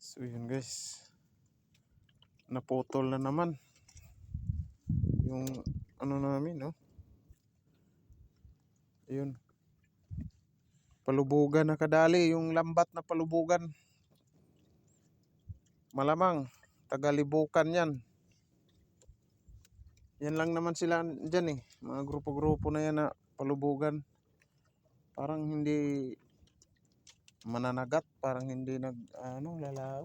So yun guys, naputol na naman yung ano namin, no? Ayun, palubugan na kadali, yung lambat na palubugan. Malamang tagalibukan yan. Yan lang naman sila dyan eh, mga grupo-grupo na yan na palubugan. Parang hindi mananagat, parang hindi lalaw.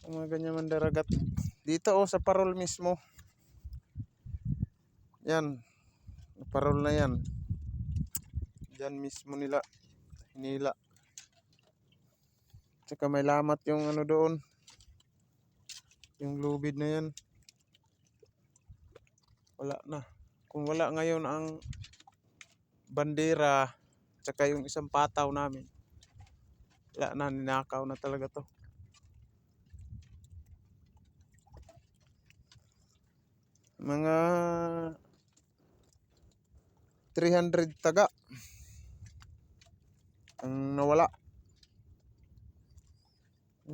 Ang mga ganyan mandaragat dito sa parol mismo. Yan, parol na yan. Diyan mismo nila hinila. Tsaka may lamat yung doon, yung lubid na yan. Wala na. Kung wala ngayon ang bandera tsaka yung isang pataw namin, wala na, ninakaw na talaga to. Mga 300 taga ang nawala.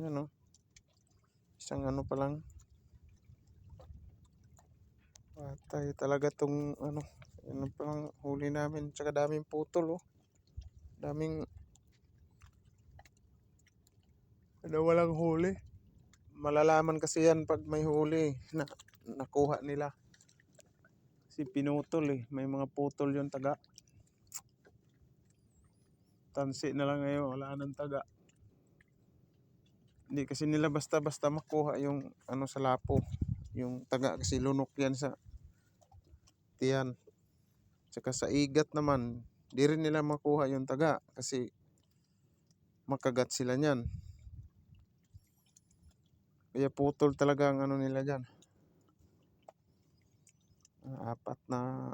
Yan o. Isang pa lang. Patay talaga tong yan pa lang huli namin. Tsaka daming putol Daming walang huli. Malalaman kasi yan pag may huli na nakuha nila. Kasi pinutol may mga putol yung taga. Tansi na lang ngayon, wala nang taga. Hindi kasi nila basta-basta makuha yung sa lapo. Yung taga kasi lunok yan sa tiyan. Tsaka sa igat naman, di rin nila makuha yung taga kasi makagat sila niyan. Kaya putol talaga ang nila dyan. 4 na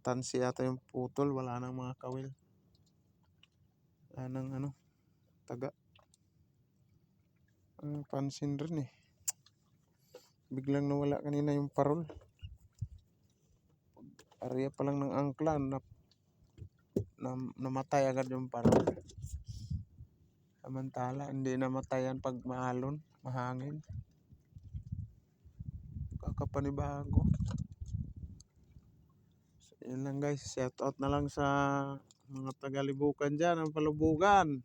tansi yata yung putol, wala nang mga kawil. Wala nang taga. Pansin rin biglang nawala kanina yung parol. Area pa lang ng angkla namatay agad yung parol. Samantala hindi namatayan pag maalon, mahangin. Kakapanibago. So, yun lang guys, shout out na lang sa mga tagalibukan dyan, ang palubugan.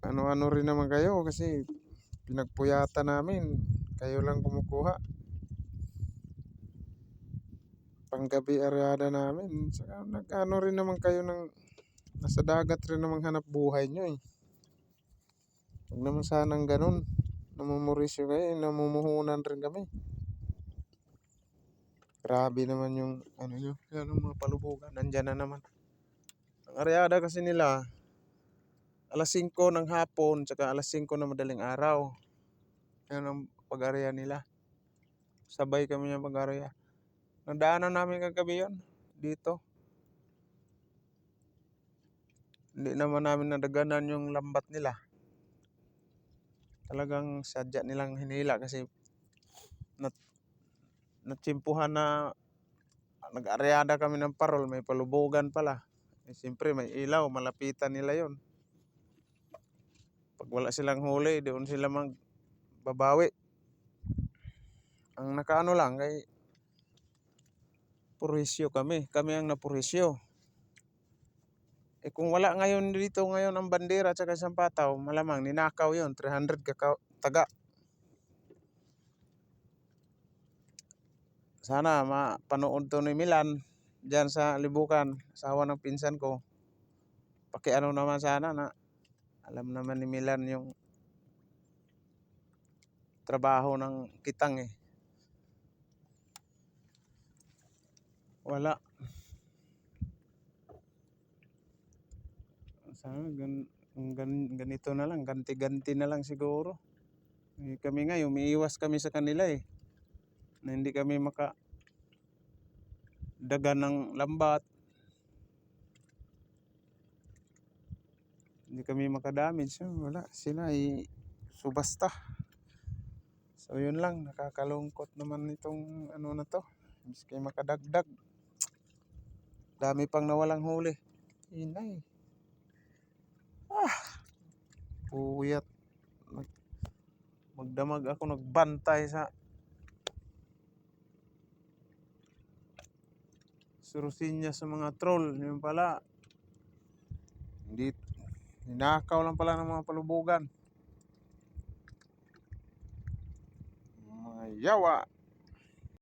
Ano rin naman kayo kasi pinagpuyatan namin, kayo lang kumukuha. Panggabi aryada namin. Saka nag-ano rin naman kayo ng nasa dagat rin naman hanap buhay nyo Huwag naman sanang ganun. Namumurisyo kayo, namumuhunan rin kami. Grabe naman yung nyo. Yan ang mga palubugan. Nandyan na naman. Ang aryada kasi nila, alas 5 ng hapon, tsaka alas 5 na madaling araw. Yan ang pag-arya nila. Sabay kami ng pag-arya. Nadaanan namin kagabi yun, dito. Hindi naman namin nadaganan yung lambat nila. Talagang sadya nilang hinila kasi natsimpuhan na nag-aryada kami ng parol, may palubugan pala. Siyempre may ilaw, malapitan nila yon. Pag wala silang huli, doon sila magbabawi. Ang nakaano lang kay purisyo kami ang napurisyo. Kung wala ngayon dito ang bandera at saka isang pataw, malamang ninakaw yon, 300 taga. Sana mapanood to ni Milan dyan sa libukan, asawa ng pinsan ko. Pakiano naman sana na alam naman ni Milan yung trabaho ng kitang Wala. Sana ganito na lang, ganti-ganti na lang siguro. Kami nga, umiiwas kami sa kanila na hindi kami makadagan ng lambat. Hindi kami makadamage. Wala, sila subasta. So yun lang, nakakalungkot naman itong na to. Miski makadagdag. Dami pang nawalang huli. Inay. Puyat. Magdamag ako nagbantay sa Surusinya sa mga troll. Yun pala. Hindi, ninakaw lang pala ng mga palubugan. Mga yawa.